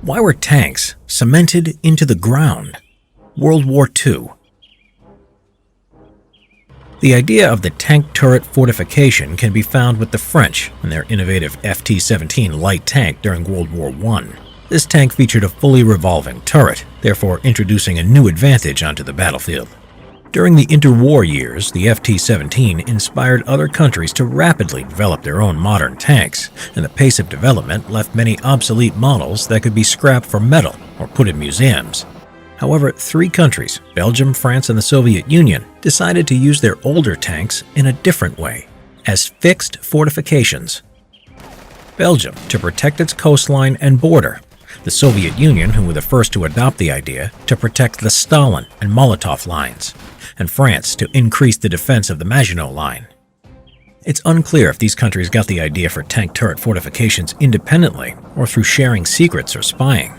Why were tanks cemented into the ground? World War II. The idea of the tank turret fortification can be found with the French and their innovative FT-17 light tank during World War I. This tank featured a fully revolving turret, therefore introducing a new advantage onto the battlefield. During the interwar years, the FT-17 inspired other countries to rapidly develop their own modern tanks, and the pace of development left many obsolete models that could be scrapped for metal or put in museums. However, three countries, Belgium, France, and the Soviet Union, decided to use their older tanks in a different way, as fixed fortifications. Belgium, to protect its coastline and border. The Soviet Union, who were the first to adopt the idea, to protect the Stalin and Molotov lines, and France to increase the defense of the Maginot Line. It's unclear if these countries got the idea for tank turret fortifications independently or through sharing secrets or spying.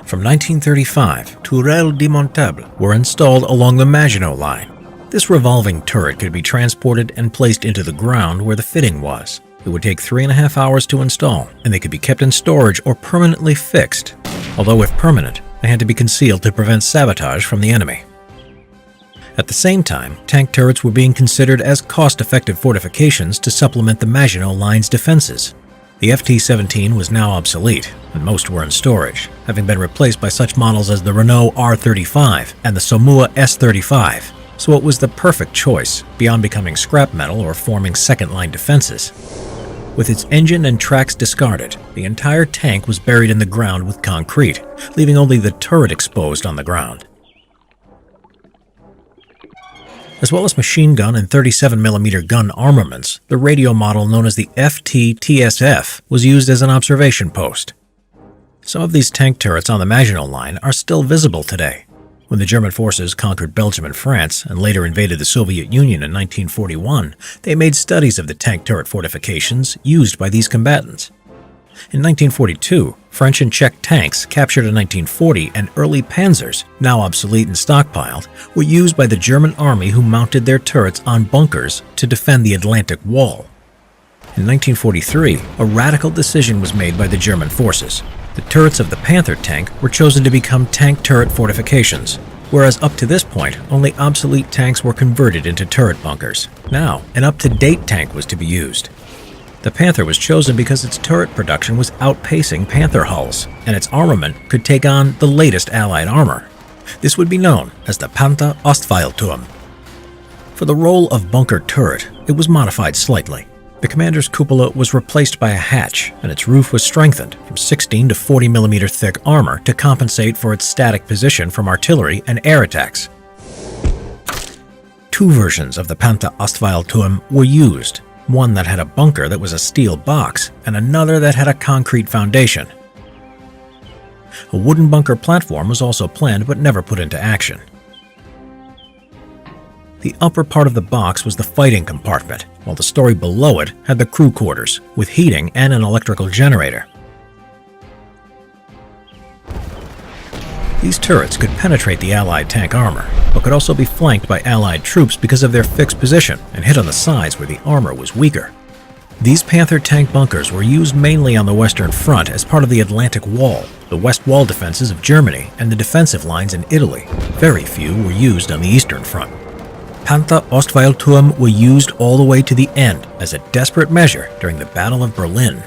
From 1935, tourelles démontables were installed along the Maginot Line. This revolving turret could be transported and placed into the ground where the fitting was. It would take 3.5 hours to install, and they could be kept in storage or permanently fixed. Although if permanent, they had to be concealed to prevent sabotage from the enemy. At the same time, tank turrets were being considered as cost-effective fortifications to supplement the Maginot Line's defenses. The FT-17 was now obsolete, and most were in storage, having been replaced by such models as the Renault R35 and the Somua S35, so it was the perfect choice, beyond becoming scrap metal or forming second-line defenses. With its engine and tracks discarded, the entire tank was buried in the ground with concrete, leaving only the turret exposed on the ground. As well as machine gun and 37mm gun armaments, the radio model known as the FT-TSF was used as an observation post. Some of these tank turrets on the Maginot Line are still visible today. When the German forces conquered Belgium and France and later invaded the Soviet Union in 1941, they made studies of the tank turret fortifications used by these combatants. In 1942, French and Czech tanks captured in 1940 and early panzers, now obsolete and stockpiled, were used by the German army who mounted their turrets on bunkers to defend the Atlantic Wall. In 1943, a radical decision was made by the German forces. The turrets of the Panther tank were chosen to become tank turret fortifications, whereas up to this point, only obsolete tanks were converted into turret bunkers. Now, an up-to-date tank was to be used. The Panther was chosen because its turret production was outpacing Panther hulls, and its armament could take on the latest Allied armor. This would be known as the Panther Ostfallturm. For the role of bunker turret, it was modified slightly. The commander's cupola was replaced by a hatch, and its roof was strengthened from 16 to 40mm thick armor to compensate for its static position from artillery and air attacks. Two versions of the Panther Ostfallturm were used, one that had a bunker that was a steel box, and another that had a concrete foundation. A wooden bunker platform was also planned but never put into action. The upper part of the box was the fighting compartment, while the story below it had the crew quarters, with heating and an electrical generator. These turrets could penetrate the Allied tank armor, but could also be flanked by Allied troops because of their fixed position and hit on the sides where the armor was weaker. These Panther tank bunkers were used mainly on the Western Front as part of the Atlantic Wall, the West Wall defenses of Germany, and the defensive lines in Italy. Very few were used on the Eastern Front. Panther Ostfallturm were used all the way to the end as a desperate measure during the Battle of Berlin.